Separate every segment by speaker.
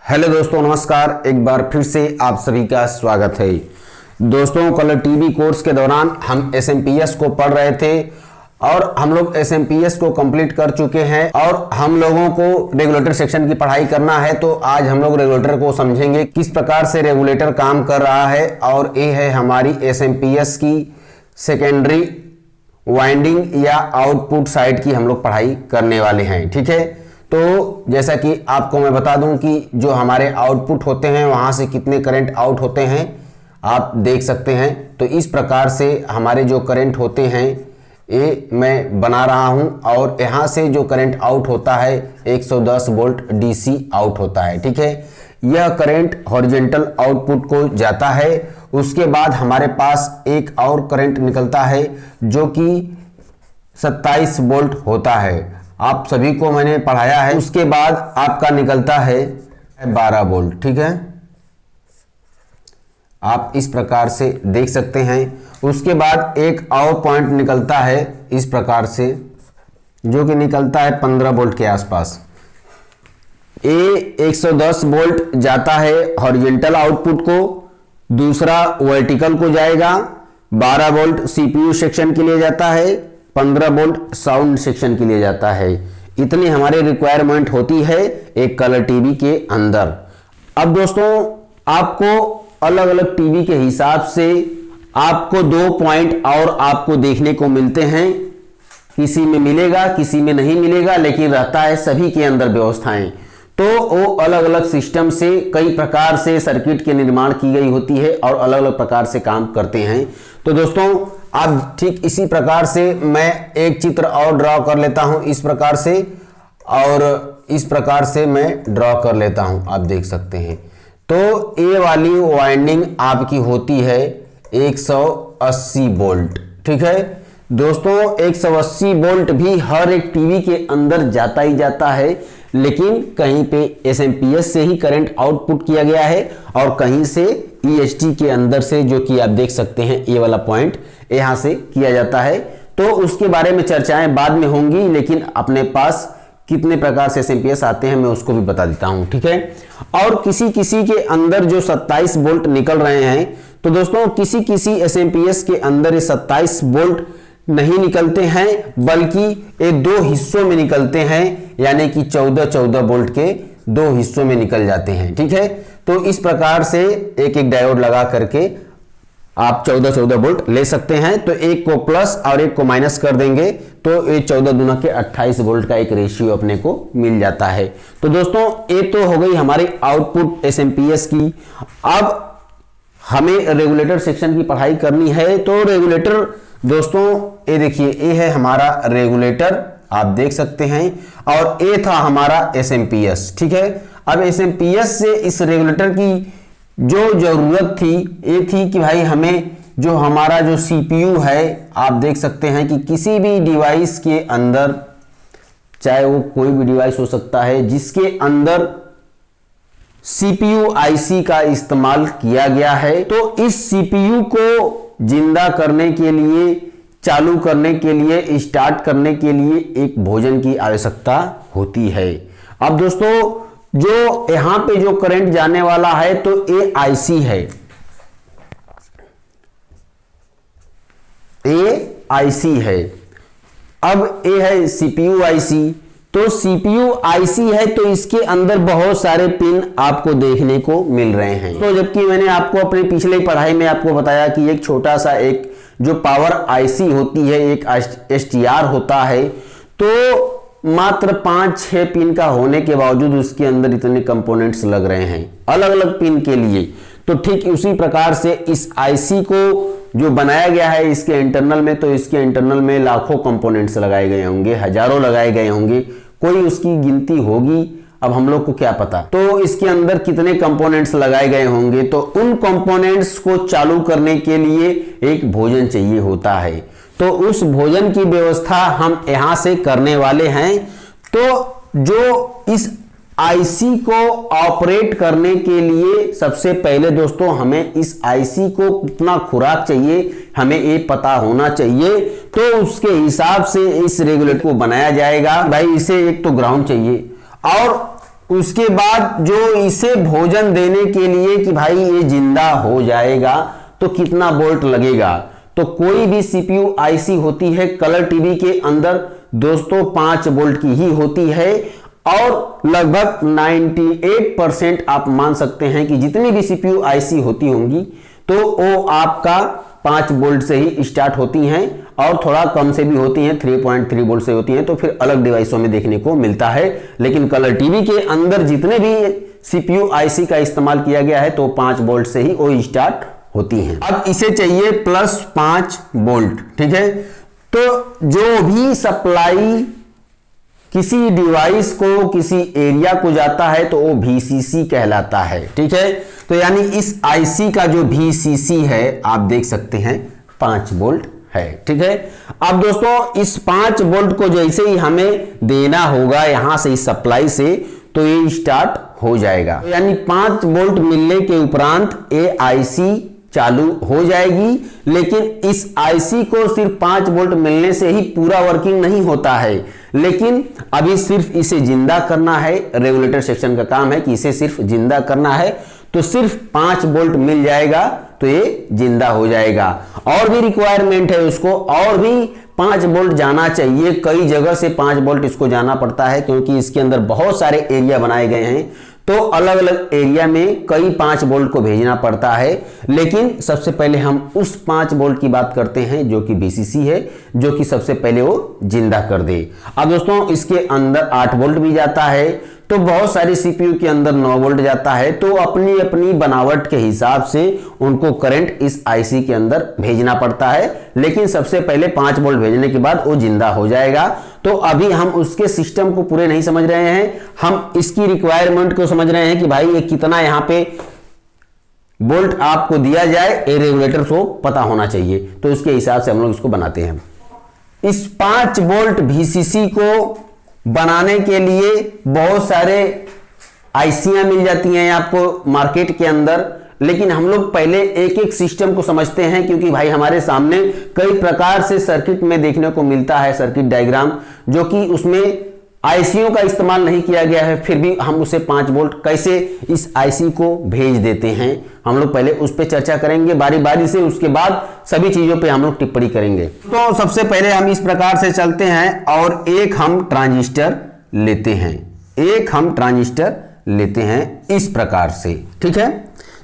Speaker 1: Hello दोस्तों, नमस्कार। एक बार फिर से आप सभी का स्वागत है। दोस्तों, कलर टीवी कोर्स के दौरान हम एसएमपीएस को पढ़ रहे थे और हम लोग एसएमपीएस को कंप्लीट कर चुके हैं और हम लोगों को रेगुलेटर सेक्शन की पढ़ाई करना है। तो आज हम लोग रेगुलेटर को समझेंगे, किस प्रकार से रेगुलेटर काम कर रहा है। और ये है हमारी एसएमपीएस की सेकेंडरी वाइंडिंग या आउटपुट साइड की हम लोग पढ़ाई करने वाले हैं। ठीक है, तो जैसा कि आपको मैं बता दूं कि जो हमारे आउटपुट होते हैं वहां से कितने करंट आउट होते हैं आप देख सकते हैं। तो इस प्रकार से हमारे जो करंट होते हैं ये मैं बना रहा हूं और यहां से जो करंट आउट होता है 110 वोल्ट डीसी आउट होता है। ठीक है, यह करंट हॉरिजॉन्टल आउटपुट को जाता है। उसके बाद हमारे पास एक और करंट निकलता है जो कि 27 वोल्ट होता है। आप सभी को मैंने पढ़ाया है। उसके बाद आपका निकलता है 12 वोल्ट। ठीक है, आप इस प्रकार से देख सकते हैं। उसके बाद एक और पॉइंट निकलता है इस प्रकार से, जो कि निकलता है 15 वोल्ट के आसपास। ए 110 वोल्ट जाता है हॉरिजॉन्टल आउटपुट को, दूसरा वर्टिकल को जाएगा। 12 वोल्ट सीपीयू सेक्शन के लिए जाता है, 15 वोल्ट साउंड सेक्शन के लिए जाता है। इतनी हमारी रिक्वायरमेंट होती है एक कलर टीवी के अंदर। अब दोस्तों, आपको अलग अलग टीवी के हिसाब से आपको 2 पॉइंट और आपको देखने को मिलते हैं। किसी में मिलेगा, किसी में नहीं मिलेगा, लेकिन रहता है सभी के अंदर व्यवस्थाएं। तो वो अलग अलग सिस्टम से कई प्रकार से सर्किट के निर्माण की गई होती है और अलग अलग प्रकार से काम करते हैं। तो दोस्तों, अब ठीक इसी प्रकार से मैं एक चित्र और ड्रॉ कर लेता हूं इस प्रकार से, और इस प्रकार से मैं ड्रॉ कर लेता हूं। आप देख सकते हैं। तो ये वाली वाइंडिंग आपकी होती है 180 वोल्ट। ठीक है दोस्तों, 180 वोल्ट भी हर एक टीवी के अंदर जाता ही जाता है, लेकिन कहीं पे एसएमपीएस से ही करंट आउटपुट किया गया है और कहीं से ईएसटी के अंदर से, जो कि आप देख सकते हैं ये वाला पॉइंट यहां से किया जाता है। तो उसके बारे में चर्चाएं बाद में होंगी, लेकिन अपने पास कितने प्रकार से एसएमपीएस आते हैं मैं उसको भी बता देता हूं। ठीक है, और किसी किसी के अंदर जो 27 वोल्ट निकल रहे हैं, तो दोस्तों किसी किसी एसएमपीएस के अंदर ये 27 वोल्ट नहीं निकलते हैं, बल्कि ये 2 हिस्सों में निकलते हैं, यानी कि 14-14 वोल्ट के 2 हिस्सों में निकल जाते हैं। ठीक है, तो इस प्रकार से एक एक डायोड लगा करके आप 14-14 वोल्ट ले सकते हैं। तो एक को प्लस और एक को माइनस कर देंगे तो ये 14 दूना के 28 वोल्ट का एक रेशियो अपने को मिल जाता है। तो दोस्तों, ये तो हो गई हमारी आउटपुट एसएमपीएस की। अब हमें रेगुलेटर सेक्शन की पढ़ाई करनी है। तो रेगुलेटर दोस्तों, ये देखिए, ये है हमारा रेगुलेटर, आप देख सकते हैं, और ये था हमारा एसएमपीएस। ठीक है, अब एसएमपीएस से इस रेगुलेटर की जो जरूरत थी ये थी कि भाई हमें जो हमारा जो सीपीयू है, आप देख सकते हैं कि किसी भी डिवाइस के अंदर, चाहे वो कोई भी डिवाइस हो सकता है जिसके अंदर सीपीयू आईसी का इस्तेमाल किया गया है, तो इस सीपीयू को जिंदा करने के लिए, चालू करने के लिए, स्टार्ट करने के लिए एक भोजन की आवश्यकता होती है। अब दोस्तों, जो यहां पे जो करंट जाने वाला है तो ये आईसी है, ये आईसी है। अब ये है सीपीयू आईसी। तो सीपीयू आईसी है तो इसके अंदर बहुत सारे पिन आपको देखने को मिल रहे हैं। तो जबकि मैंने आपको अपने पिछले पढ़ाई में आपको बताया कि एक छोटा सा एक जो पावर आईसी होती है, एक एसटीआर होता है, तो मात्र 5-6 पिन का होने के बावजूद उसके अंदर इतने कंपोनेंट्स लग रहे हैं अलग अलग पिन के लिए। तो ठीक उसी प्रकार से इस आईसी को जो बनाया गया है इसके इंटरनल में, तो इसके इंटरनल में लाखों कंपोनेंट्स लगाए गए होंगे, हजारों लगाए गए होंगे, कोई उसकी गिनती होगी, अब हम लोग को क्या पता। तो इसके अंदर कितने कंपोनेंट्स लगाए गए होंगे, तो उन कंपोनेंट्स को चालू करने के लिए एक भोजन चाहिए होता है। तो उस भोजन की व्यवस्था हम यहां से करने वाले हैं। तो जो इस आईसी को ऑपरेट करने के लिए सबसे पहले दोस्तों हमें इस आईसी को कितना खुराक चाहिए हमें ये पता होना चाहिए। तो उसके हिसाब से इस रेगुलेटर को बनाया जाएगा। भाई इसे एक तो ग्राउंड चाहिए और उसके बाद जो इसे भोजन देने के लिए कि भाई ये जिंदा हो जाएगा तो कितना वोल्ट लगेगा। तो कोई भी सीपीयू आईसी होती है कलर टीवी के अंदर दोस्तों 5 वोल्ट की ही होती है, और लगभग 98% आप मान सकते हैं कि जितनी भी सीपीयू आईसी होती होंगी तो वो आपका 5 वोल्ट से ही स्टार्ट होती हैं, और थोड़ा कम से भी होती हैं, 3.3 वोल्ट से होती हैं, तो फिर अलग डिवाइसों में देखने को मिलता है। लेकिन कलर टीवी के अंदर जितने भी सीपीयू आईसी का इस्तेमाल किया गया है तो 5 वोल्ट से ही वो स्टार्ट होती हैं। अब इसे चाहिए +5 वोल्ट, ठीक है। तो जो भी सप्लाई किसी डिवाइस को किसी एरिया को जाता है तो वो VCC कहलाता है, ठीक है। तो यानी इस आईसी का जो VCC है आप देख सकते हैं 5 वोल्ट है, ठीक है। अब दोस्तों इस 5 वोल्ट को जैसे ही हमें देना होगा यहां से इस सप्लाई से तो ये स्टार्ट हो जाएगा। तो यानी 5 वोल्ट मिलने के उपरांत ये आईसी चालू हो जाएगी। लेकिन इस आईसी को सिर्फ 5 वोल्ट मिलने से ही पूरा वर्किंग नहीं होता है, लेकिन अभी सिर्फ इसे जिंदा करना है। रेगुलेटर सेक्शन का काम है कि इसे सिर्फ जिंदा करना है, तो सिर्फ 5 वोल्ट मिल जाएगा तो ये जिंदा हो जाएगा। और भी रिक्वायरमेंट है उसको, और भी 5 वोल्ट जाना चाहिए। कई जगह से 5 वोल्ट इसको जाना पड़ता है क्योंकि इसके अंदर बहुत सारे एरिया बनाए गए हैं, तो अलग अलग एरिया में कई 5 वोल्ट को भेजना पड़ता है। लेकिन सबसे पहले हम उस 5 वोल्ट की बात करते हैं जो कि VCC है, जो कि सबसे पहले वो जिंदा कर दे। अब दोस्तों इसके अंदर 8 वोल्ट भी जाता है, तो बहुत सारी सीपीयू के अंदर 9 वोल्ट जाता है। तो अपनी अपनी बनावट के हिसाब से उनको करंट इस आईसी के अंदर भेजना पड़ता है, लेकिन सबसे पहले 5 वोल्ट भेजने के बाद वो जिंदा हो जाएगा। तो अभी हम उसके सिस्टम को पूरे नहीं समझ रहे हैं, हम इसकी रिक्वायरमेंट को समझ रहे हैं कि भाई ये कितना यहां पे वोल्ट आपको दिया जाए, ये रेगुलेटर को पता होना चाहिए, तो उसके हिसाब से हम लोग इसको बनाते हैं। इस 5 वोल्ट VCC को बनाने के लिए बहुत सारे आईसियां मिल जाती हैं आपको मार्केट के अंदर, लेकिन हम लोग पहले एक एक सिस्टम को समझते हैं, क्योंकि भाई हमारे सामने कई प्रकार से सर्किट में देखने को मिलता है सर्किट डायग्राम, जो कि उसमें आईसीओ का इस्तेमाल नहीं किया गया है, फिर भी हम उसे 5 वोल्ट कैसे इस आईसी को भेज देते हैं, हम लोग पहले उस पर चर्चा करेंगे बारी बारी से, उसके बाद सभी चीजों पे हम लोग टिप्पणी करेंगे। तो सबसे पहले हम इस प्रकार से चलते हैं और एक हम ट्रांजिस्टर लेते हैं, एक हम ट्रांजिस्टर लेते हैं इस प्रकार से, ठीक है,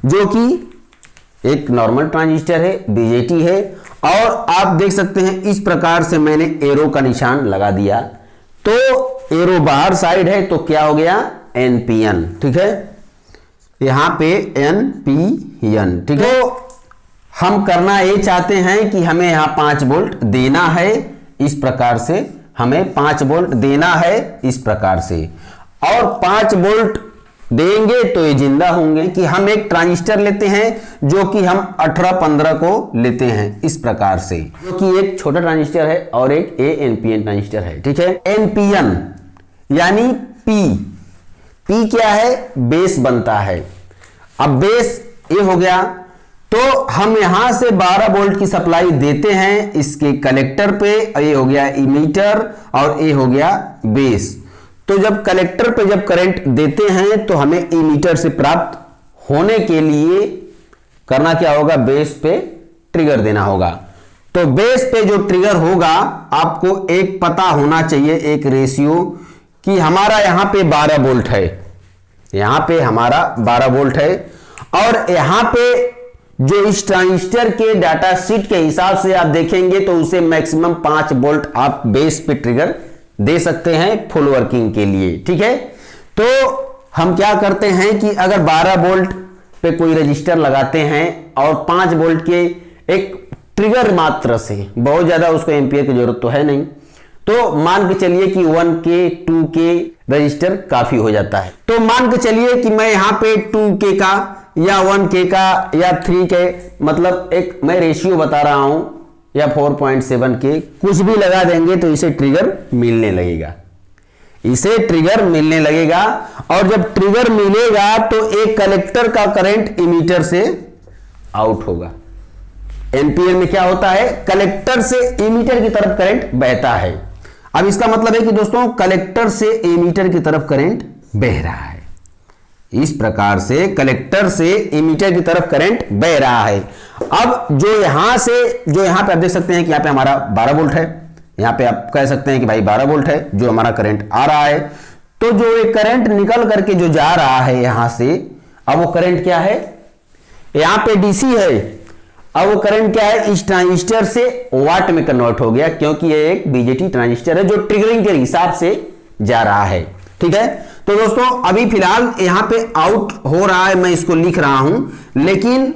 Speaker 1: जो कि एक नॉर्मल ट्रांजिस्टर है, बीजेटी है, और आप देख सकते हैं इस प्रकार से मैंने एरो का निशान लगा दिया, तो एरो बाहर साइड है तो क्या हो गया NPN, ठीक है, यहां पे NPN, ठीक है। तो हम करना ये चाहते हैं कि हमें यहां 5 वोल्ट देना है, इस प्रकार से हमें 5 वोल्ट देना है इस प्रकार से, और 5 वोल्ट देंगे तो ये जिंदा होंगे। कि हम एक ट्रांजिस्टर लेते हैं जो कि हम 18-15 को लेते हैं इस प्रकार से, जो कि एक छोटा ट्रांजिस्टर है और एक NPN ट्रांजिस्टर है, ठीक है। NPN यानी P क्या है, बेस बनता है। अब बेस ये हो गया, तो हम यहां से 12 वोल्ट की सप्लाई देते हैं इसके कलेक्टर पे, ये हो गया इमीटर और ये हो गया बेस। तो जब कलेक्टर पे जब करंट देते हैं तो हमें इमीटर से प्राप्त होने के लिए करना क्या होगा, बेस पे ट्रिगर देना होगा। तो बेस पे जो ट्रिगर होगा आपको एक पता होना चाहिए, एक रेशियो, कि हमारा यहां पे 12 वोल्ट है, यहां पे हमारा 12 वोल्ट है, और यहां पे जो इस ट्रांजिस्टर के डाटा शीट के हिसाब से आप देखेंगे तो उसे मैक्सिमम 5 वोल्ट आप बेस पे ट्रिगर दे सकते हैं फुल वर्किंग के लिए, ठीक है। तो हम क्या करते हैं कि अगर 12 वोल्ट पे कोई रजिस्टर लगाते हैं और 5 वोल्ट के एक ट्रिगर मात्र से, बहुत ज्यादा उसको एम्पियर की जरूरत तो है नहीं, तो मान के चलिए कि 1K 2K रजिस्टर काफी हो जाता है। तो मान के चलिए कि मैं यहां पे 2K का या 1K का या 3K, मतलब एक मैं रेशियो बता रहा हूं, या 4.7K कुछ भी लगा देंगे तो इसे ट्रिगर मिलने लगेगा, इसे ट्रिगर मिलने लगेगा। और जब ट्रिगर मिलेगा तो एक कलेक्टर का करंट इमीटर से आउट होगा। एम्पियर में क्या होता है, कलेक्टर से इमीटर की तरफ करंट बहता है। अब इसका मतलब है कि दोस्तों कलेक्टर से इमीटर की तरफ करंट बह रहा है, इस प्रकार से कलेक्टर से इमीटर की तरफ करंट बह रहा है। अब जो यहां पे आप देख सकते हैं कि यहां पे हमारा 12 वोल्ट है, यहां पे आप कह सकते हैं कि भाई 12 वोल्ट है जो हमारा करंट आ रहा है। तो जो ये करंट निकल करके जो जा रहा है यहां से, अब वो करंट क्या है, यहां पे डीसी है, अब वो करंट क्या है, इस ट्रांजिस्टर से वाट में कन्वर्ट हो गया, क्योंकि ये एक बीजेटी ट्रांजिस्टर है जो ट्रिगरिंग के हिसाब से जा रहा है। ठीक है, तो दोस्तों अभी फिलहाल यहां पे आउट हो रहा है, मैं इसको लिख रहा हूं, लेकिन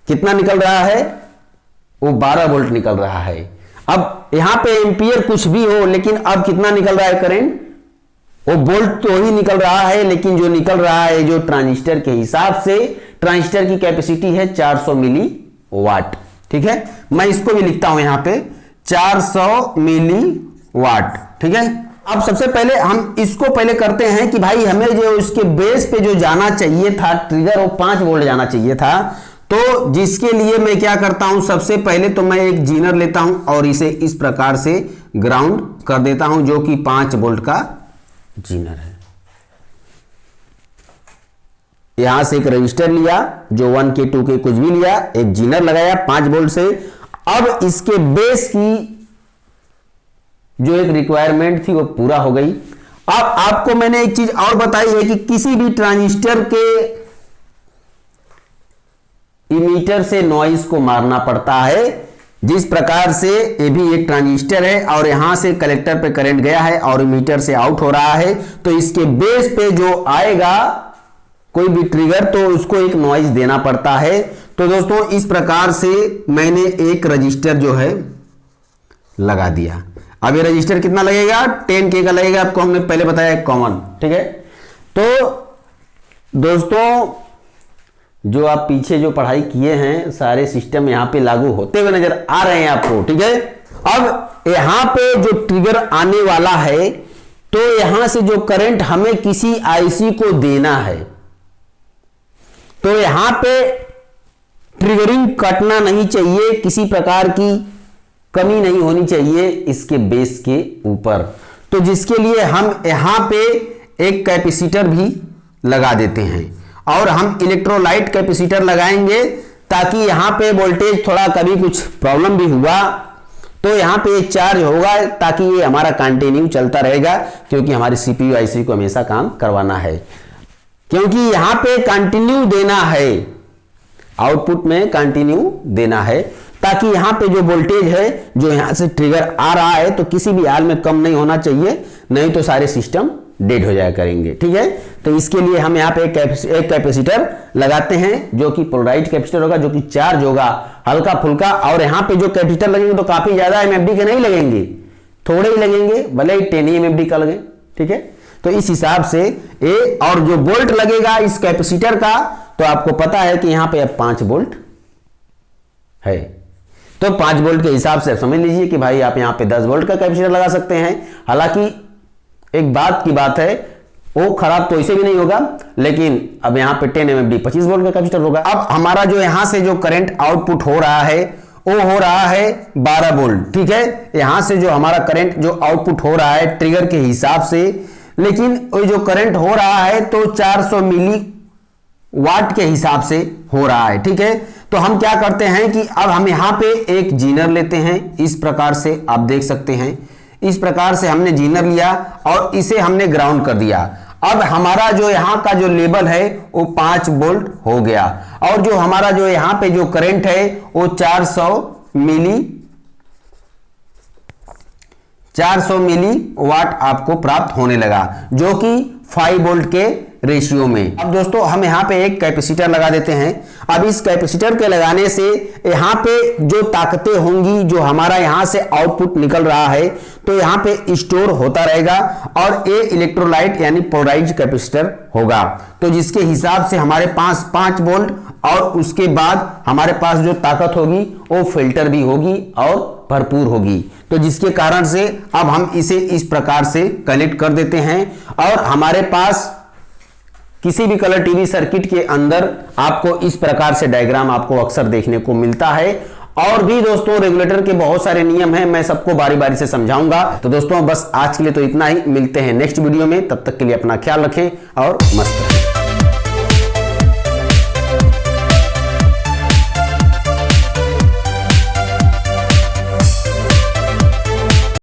Speaker 1: कितना निकल रहा है, वो 12 वोल्ट निकल रहा है। अब यहां पे एम्पियर कुछ भी हो, लेकिन अब कितना निकल रहा है करंट, वो वोल्ट तो ही निकल रहा है, लेकिन जो निकल रहा है जो ट्रांजिस्टर के हिसाब से, ट्रांजिस्टर की कैपेसिटी है 400 मिली वाट। ठीक है, मैं इसको भी लिखता हूं यहां पे 400 मिली वाट। ठीक है, अब सबसे पहले हम इसको पहले करते हैं कि भाई हमें जो इसके बेस पे जो जाना चाहिए था ट्रिगर, वो 5 वोल्ट जाना चाहिए था। तो जिसके लिए मैं क्या करता हूं, सबसे पहले तो मैं एक जीनर लेता हूं और इसे इस प्रकार से ग्राउंड कर देता हूं, जो कि 5 वोल्ट का जीनर है। यहां से एक रजिस्टर लिया जो 1 के 2 के कुछ भी लिया, एक जीनर लगाया 5 वोल्ट से। अब इसके बेस की जो एक रिक्वायरमेंट थी वो पूरा हो गई। अब आपको मैंने एक चीज और बताई है कि किसी भी ट्रांजिस्टर के इमीटर से नॉइज को मारना पड़ता है। जिस प्रकार से ये भी एक ट्रांजिस्टर है और यहां से कलेक्टर पे करंट गया है और इमीटर से आउट हो रहा है, तो इसके बेस पे जो आएगा कोई भी ट्रिगर, तो उसको एक नॉइज देना पड़ता है। तो दोस्तों इस प्रकार से मैंने एक रजिस्टर जो है लगा दिया। अब ये रजिस्टर कितना लगेगा, 10K का लगेगा, आपको हमने पहले बताया कॉमन। ठीक है, तो दोस्तों जो आप पीछे जो पढ़ाई किए हैं सारे सिस्टम यहां पे लागू होते हुए नजर आ रहे हैं आपको। ठीक है, अब यहां पे जो ट्रिगर आने वाला है, तो यहां से जो करंट हमें किसी आईसी को देना है, तो यहां पे ट्रिगरिंग कटना नहीं चाहिए, किसी प्रकार की कमी नहीं होनी चाहिए इसके बेस के ऊपर। तो जिसके लिए हम यहां पे एक कैपेसिटर भी लगा देते हैं और हम इलेक्ट्रोलाइट कैपेसिटर लगाएंगे, ताकि यहां पे वोल्टेज थोड़ा कभी कुछ प्रॉब्लम भी हुआ तो यहां पे चार्ज होगा, ताकि ये हमारा कंटिन्यू चलता रहेगा, क्योंकि हमारी सीपीयू आईसी को हमेशा काम करवाना है। क्योंकि यहां पे कंटिन्यू देना है, आउटपुट में कंटिन्यू देना है, ताकि यहां पे जो वोल्टेज है जो यहां से ट्रिगर आ रहा है, तो किसी भी हाल में कम नहीं होना चाहिए, नहीं तो सारे सिस्टम डेड हो जाया करेंगे। ठीक है, तो इसके लिए हम यहाँ पे एक कैपेसिटर लगाते हैं जो कि पोलराइज्ड कैपेसिटर होगा, जो कि चार्ज होगा हल्का फुल्का। और यहाँ पे जो कैपेसिटर लगेंगे तो काफी ज्यादा एमएफडी के नहीं लगेंगे, थोड़े ही लगेंगे, भले ही 10 एमएफडी का लगे। ठीक है, तो इस हिसाब से ए और जो वोल्ट लगेगा इस कैपेसिटर का, तो आपको पता है कि यहाँ पे अब 5 वोल्ट है, तो 5 वोल्ट के हिसाब से समझ लीजिए कि भाई आप यहाँ पे 10 वोल्ट का कैपेसिटर लगा सकते हैं। हालांकि एक बात की बात है, वो खराब तो इसे भी नहीं होगा, लेकिन अब यहां पे 10 एमएफडी 25 वोल्ट का कैपेसिटर होगा। अब हमारा जो यहां से जो करंट आउटपुट हो रहा है वो हो रहा है 12 वोल्ट। ठीक है, यहां से जो हमारा करंट जो आउटपुट हो रहा है ट्रिगर के हिसाब से, लेकिन वो जो करंट हो रहा है तो 400 मिली वाट के हिसाब से हो रहा है। ठीक है, तो हम क्या करते हैं कि अब हम यहां पे एक जीनर लेते हैं, इस प्रकार से आप देख सकते हैं, इस प्रकार से हमने जीनर लिया और इसे हमने ग्राउंड कर दिया। अब हमारा जो यहां का जो लेवल है वो 5 वोल्ट हो गया, और जो हमारा जो यहां पे जो करंट है वो 400 मिली वाट आपको प्राप्त होने लगा, जो कि 5 वोल्ट के रेशियो में। अब दोस्तों हम यहां पे एक कैपेसिटर लगा देते हैं। अब इस कैपेसिटर के लगाने से यहां पे जो ताकतें होंगी, जो हमारा यहां से आउटपुट निकल रहा है, तो यहां पे स्टोर होता रहेगा और ये इलेक्ट्रोलाइट यानी पोलराइज्ड कैपेसिटर होगा। तो जिसके हिसाब से हमारे पास 5 वोल्ट और उसके बाद हमारे पास जो ताकत होगी वो फिल्टर भी होगी और भरपूर होगी। तो जिसके कारण से अब हम इसे इस प्रकार से कनेक्ट कर देते हैं और हमारे पास किसी भी कलर टीवी सर्किट के अंदर आपको इस प्रकार से डायग्राम आपको अक्सर देखने को मिलता है। और भी दोस्तों रेगुलेटर के बहुत सारे नियम हैं, मैं सबको बारी बारी से समझाऊंगा। तो दोस्तों बस आज के लिए तो इतना ही, मिलते हैं नेक्स्ट वीडियो में, तब तक के लिए अपना ख्याल रखें और मस्त रहें।